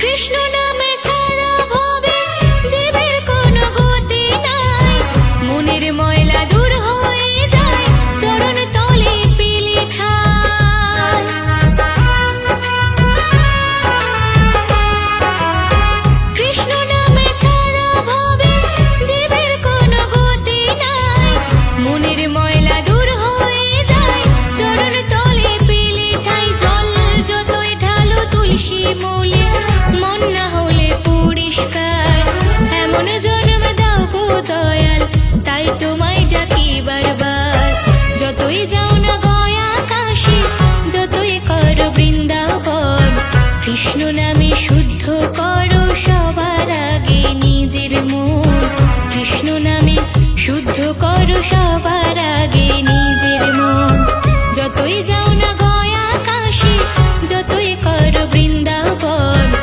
কৃষ্ণ নামে ছাড়া ভবে জীবের কোনো গতি নাই, মনের ময়লা দূর হয়ে যায় চরণ তলে পেলে ঠাই। কৃষ্ণ নামে ছাড়া ভবে জীবের কোনো গতি নাই, মনের ময়লা দূর হয়ে যায় চরণ তলে পেলে ঠাই। জল যতই ঢালো তুলসী মূলে মন না হলে পরিষ্কার, এমন জন্ম দাও গো দয়াল তাই তোমায় ডাকি বারবার। যতই যাও না গয়া কাশী, যতই করো বৃন্দাবন, কৃষ্ণ নামে শুদ্ধ করো সবার আগে নিজের মন। কৃষ্ণ নামে শুদ্ধ করো